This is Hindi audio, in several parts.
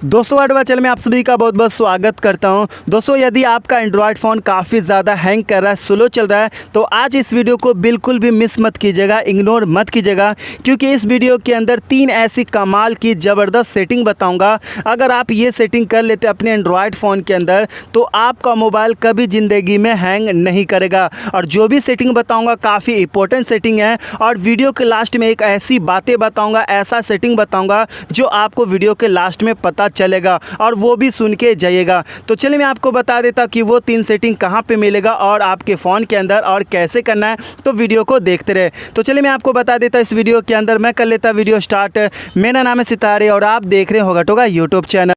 दोस्तों एडवा चैनल में आप सभी का बहुत बहुत स्वागत करता हूं। दोस्तों यदि आपका एंड्रॉयड फ़ोन काफ़ी ज़्यादा हैंग कर रहा है, स्लो चल रहा है, तो आज इस वीडियो को बिल्कुल भी मिस मत कीजिएगा, इग्नोर मत कीजिएगा, क्योंकि इस वीडियो के अंदर 3 ऐसी कमाल की ज़बरदस्त सेटिंग बताऊंगा। अगर आप ये सेटिंग कर लेते अपने एंड्रॉयड फ़ोन के अंदर तो आपका मोबाइल कभी ज़िंदगी में हैंग नहीं करेगा। और जो भी सेटिंग बताऊँगा काफ़ी इंपॉर्टेंट सेटिंग है, और वीडियो के लास्ट में एक ऐसी बातें बताऊँगा, ऐसा सेटिंग बताऊँगा जो आपको वीडियो के लास्ट में पता चलेगा और वो भी सुन के जाइएगा। तो चलिए मैं आपको बता देता कि वो 3 सेटिंग कहाँ पे मिलेगा और आपके फ़ोन के अंदर और कैसे करना है, तो वीडियो को देखते रहे। तो चलिए मैं आपको बता देता इस वीडियो के अंदर। मैं कर लेता वीडियो स्टार्ट। मेरा नाम है सितारे और आप देख रहे हैं होगा टोगा यूट्यूब चैनल।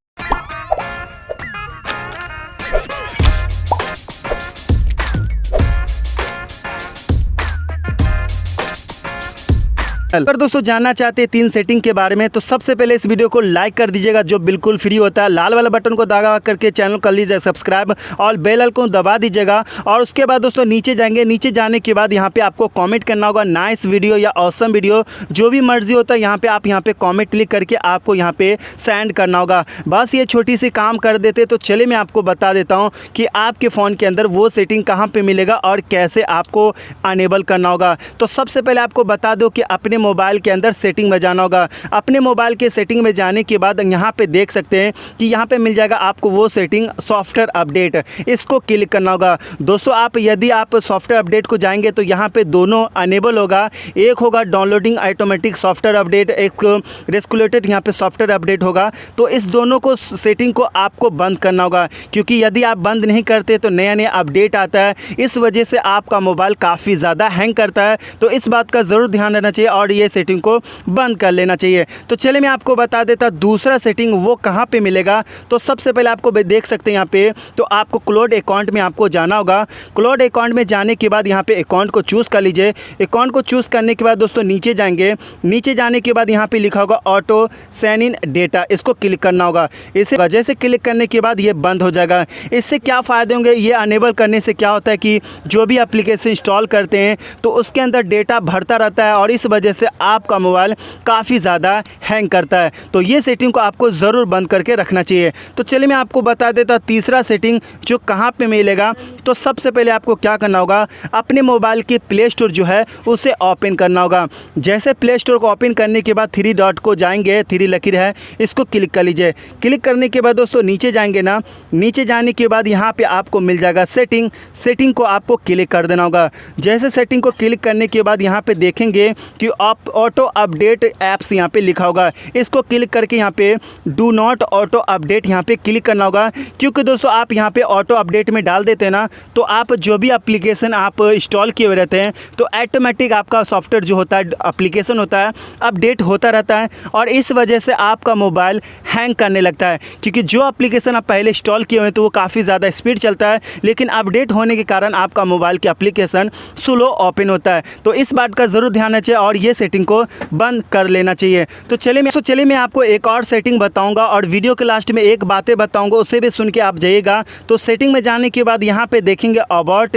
अगर दोस्तों जानना चाहते हैं 3 सेटिंग के बारे में, तो सबसे पहले इस वीडियो को लाइक कर दीजिएगा जो बिल्कुल फ्री होता है। लाल वाला बटन को दबा करके चैनल कर लीजिए सब्सक्राइब और बेल आइकन को दबा दीजिएगा। और उसके बाद दोस्तों नीचे जाएंगे, नीचे जाने के बाद यहाँ पे आपको कमेंट करना होगा, नाइस वीडियो या ऑसम वीडियो, जो भी मर्जी होता है यहाँ पे आप यहाँ पे कमेंट क्लिक करके आपको यहाँ पे सेंड करना होगा। बस ये छोटी सी काम कर देते। तो चलिए मैं आपको बता देता हूँ कि आपके फ़ोन के अंदर वो सेटिंग कहाँ पर मिलेगा और कैसे आपको अनेबल करना होगा। तो सबसे पहले आपको बता दो कि अपने मोबाइल के अंदर सेटिंग में जाना होगा। अपने मोबाइल के सेटिंग में जाने के बाद यहाँ पे देख सकते हैं कि यहाँ पे मिल जाएगा आपको वो सेटिंग सॉफ्टवेयर अपडेट, इसको क्लिक करना होगा। दोस्तों आप यदि आप सॉफ्टवेयर अपडेट को जाएंगे तो यहाँ पे दोनों अनेबल होगा। एक होगा डाउनलोडिंग ऑटोमेटिक सॉफ्टवेयर अपडेट, एक रेस्कुलेटेड यहाँ पे सॉफ्टवेयर अपडेट होगा। तो इस दोनों को सेटिंग को आपको बंद करना होगा, क्योंकि यदि आप बंद नहीं करते तो नया नया अपडेट आता है, इस वजह से आपका मोबाइल काफ़ी ज़्यादा हैंग करता है। तो इस बात का ज़रूर ध्यान रखना चाहिए और ये सेटिंग को बंद कर लेना चाहिए। तो चलिए मैं आपको बता देता दूसरा सेटिंग वो कहाँ पे मिलेगा। तो सबसे पहले आपको देख सकते हैं यहाँ पे, तो आपको क्लाउड अकाउंट में आपको जाना होगा। क्लाउड अकाउंट में जाने के बाद यहाँ पे अकाउंट को चूज़ कर लीजिए। अकाउंट को चूज़ करने के बाद दोस्तों नीचे जाएंगे, नीचे जाने के बाद यहाँ पे लिखा होगा ऑटो साइन इन डेटा, इसको क्लिक करना होगा। इसे वजह से क्लिक करने के बाद ये बंद हो जाएगा। इससे क्या फ़ायदे होंगे, ये अनेबल करने से क्या होता है कि जो भी एप्लीकेशन इंस्टॉल करते हैं तो उसके अंदर डेटा भरता रहता है और इस वजह से आपका मोबाइल काफ़ी ज़्यादा हैंग करता है। तो ये सेटिंग को आपको ज़रूर बंद करके रखना चाहिए। तो चलिए मैं आपको बता देता तीसरा सेटिंग जो कहाँ पे मिलेगा। तो सबसे पहले आपको क्या करना होगा, अपने मोबाइल के प्ले स्टोर जो है उसे ओपन करना होगा। जैसे प्ले स्टोर को ओपन करने के बाद 3 डॉट को जाएंगे, 3 लकीर है, इसको क्लिक कर लीजिए। क्लिक करने के बाद दोस्तों नीचे जाएंगे ना, नीचे जाने के बाद यहाँ पर आपको मिल जाएगा सेटिंग। सेटिंग को आपको क्लिक कर देना होगा। जैसे सेटिंग को क्लिक करने के बाद यहाँ पर देखेंगे कि आप ऑटो अपडेट ऐप्स यहाँ पे लिखा होगा, इसको क्लिक करके यहाँ पे डू नॉट ऑटो अपडेट यहाँ पे क्लिक करना होगा। क्योंकि दोस्तों आप यहाँ पे ऑटो अपडेट में डाल देते हैं ना, तो आप जो भी एप्लीकेशन आप इंस्टॉल किए हुए रहते हैं तो ऑटोमेटिक आपका सॉफ्टवेयर जो होता है, एप्लीकेशन होता है, अपडेट होता रहता है और इस वजह से आपका मोबाइल हैंग करने लगता है। क्योंकि जो एप्लीकेशन आप पहले इंस्टॉल किए हुए हैं तो वो काफ़ी ज़्यादा स्पीड चलता है, लेकिन अपडेट होने के कारण आपका मोबाइल के एप्लीकेशन स्लो ओपन होता है। तो इस बात का ज़रूर ध्यान रखना चाहिए और ये सेटिंग को बंद कर लेना चाहिए। तो चलिए मैं आपको एक और सेटिंग बताऊंगा और वीडियो के लास्ट में एक बातें बताऊंगा, उसे भी सुन के आप जाइएगा। तो सेटिंग में जाने के बाद यहाँ पे देखेंगे अबाउट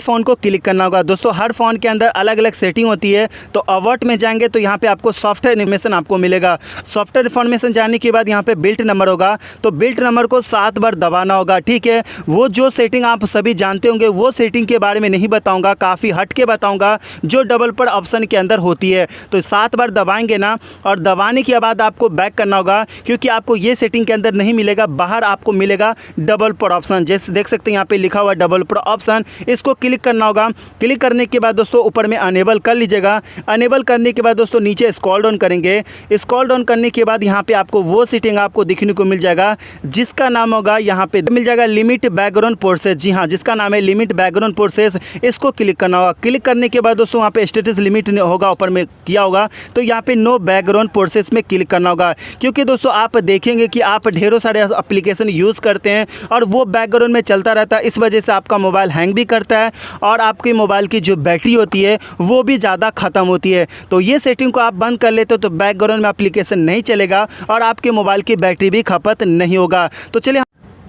फ़ोन को क्लिक करना होगा। दोस्तों हर फ़ोन के अंदर अलग अलग सेटिंग होती है। तो अबाउट में जाएंगे तो यहाँ पे आपको सॉफ्टवेयर इन्फॉर्मेशन आपको मिलेगा। सॉफ्टवेयर इन्फॉर्मेशन जाने के बाद यहाँ पे बिल्ट नंबर होगा, तो बिल्ट नंबर को 7 बार दबाना होगा। ठीक है, वो जो सेटिंग आप सभी जानते होंगे वो सेटिंग के बारे में नहीं बताऊँगा, काफ़ी हट के बताऊँगा जो डबल पर ऑप्शन के अंदर होती है। तो 7 बार दबाएंगे ना, और दबाने के बाद आपको बैक करना होगा, क्योंकि आपको ये सेटिंग के अंदर नहीं मिलेगा, बाहर आपको मिलेगा डबल पर ऑप्शन। जैसे देख सकते हैं यहाँ पे लिखा हुआ डबल पर ऑप्शन, इसको क्लिक करना होगा। क्लिक करने के बाद दोस्तों ऊपर में अनेबल कर लीजिएगा। अनेबल करने के बाद दोस्तों नीचे स्क्रॉल डाउन करेंगे। स्क्रॉल डाउन करने के बाद यहाँ पे आपको वो सेटिंग आपको दिखने को मिल जाएगा जिसका नाम होगा, यहाँ पे मिल जाएगा लिमिट बैकग्राउंड प्रोसेस। जी हाँ, जिसका नाम है लिमिट बैकग्राउंड प्रोसेस, इसको क्लिक करना होगा। क्लिक करने के बाद दोस्तों वहाँ पे स्टेटस लिमिट होगा, ऊपर में किया होगा, तो यहाँ पे नो बैकग्राउंड प्रोसेस में क्लिक करना होगा। क्योंकि दोस्तों आप देखेंगे कि आप ढेरों सारे एप्लीकेशन यूज़ करते हैं और वो बैकग्राउंड में चलता रहता है, इस वजह से आपका मोबाइल हैंग भी करता है और आपके मोबाइल की जो बैटरी होती है वो भी ज़्यादा ख़त्म होती है। तो ये सेटिंग को आप बंद कर लेते हो तो बैकग्राउंड में एप्लीकेशन नहीं चलेगा और आपके मोबाइल की बैटरी भी खपत नहीं होगा। तो चलिए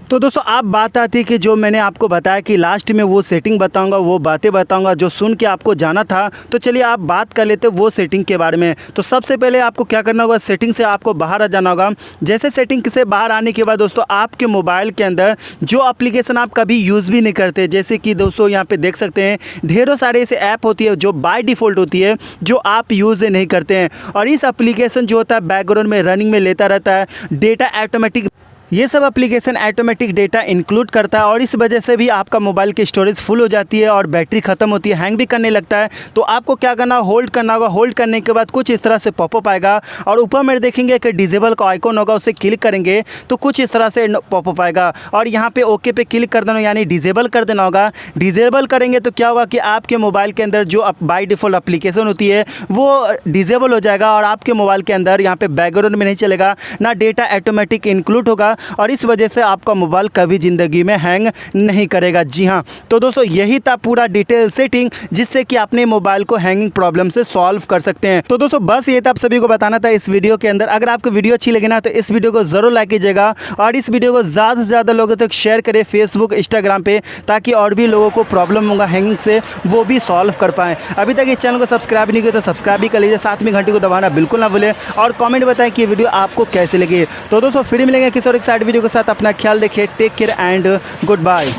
तो दोस्तों आप बात आती है कि जो मैंने आपको बताया कि लास्ट में वो सेटिंग बताऊंगा, वो बातें बताऊंगा जो सुन के आपको जाना था। तो चलिए आप बात कर लेते हैं वो सेटिंग के बारे में। तो सबसे पहले आपको क्या करना होगा, सेटिंग से आपको बाहर आ जाना होगा। जैसे सेटिंग से बाहर आने के बाद दोस्तों आपके मोबाइल के अंदर जो एप्लीकेशन आप कभी यूज़ भी नहीं करते, जैसे कि दोस्तों यहाँ पर देख सकते हैं ढेरों सारे ऐसे ऐप होती है जो बाय डिफ़ॉल्ट होती है, जो आप यूज़ नहीं करते हैं। और इस एप्लीकेशन जो होता है बैकग्राउंड में रनिंग में लेता रहता है, डेटा ऑटोमेटिक, ये सब एप्लीकेशन ऑटोमेटिक डेटा इंक्लूड करता है और इस वजह से भी आपका मोबाइल की स्टोरेज फुल हो जाती है और बैटरी ख़त्म होती है, हैंग भी करने लगता है। तो आपको क्या करना, होल्ड करना होगा। होल्ड करने के बाद कुछ इस तरह से पॉपअप आएगा और ऊपर में देखेंगे कि डिसेबल का आइकॉन होगा, उसे क्लिक करेंगे तो कुछ इस तरह से पॉपअप आएगा और यहाँ पे ओके पे क्लिक कर देना, यानी डिसेबल कर देना होगा। डिसेबल करेंगे तो क्या होगा कि आपके मोबाइल के अंदर जो बाई डिफ़ॉल्ट एप्लीकेशन होती है वो डिसेबल हो जाएगा और आपके मोबाइल के अंदर यहाँ पे बैकग्राउंड में नहीं चलेगा, ना डेटा ऑटोमेटिक इंक्लूड होगा और इस वजह से आपका मोबाइल कभी ज़िंदगी में हैंग नहीं करेगा। जी हाँ, तो दोस्तों यही था पूरा डिटेल सेटिंग जिससे कि अपने मोबाइल को हैंगिंग प्रॉब्लम से सॉल्व कर सकते हैं। तो दोस्तों बस ये था आप सभी को बताना था इस वीडियो के अंदर। अगर आपको वीडियो अच्छी लगे ना तो इस वीडियो को ज़रूर लाइक कीजिएगा और इस वीडियो को ज़्यादा से ज़्यादा लोगों तक शेयर करें फेसबुक इंस्टाग्राम पे, ताकि और भी लोगों को प्रॉब्लम होगा हैंगिंग से वो भी सॉल्व कर पाएँ। अभी तक इस चैनल को सब्सक्राइब नहीं किया तो सब्सक्राइब भी कर लीजिए, साथ में घंटी को दबाना बिल्कुल ना भूलें और कॉमेंट बताएं कि ये वीडियो आपको कैसे लगी। तो दोस्तों फिर मिलेंगे किसी और एक साइड वीडियो के साथ। अपना ख्याल रखिए, take care and good bye.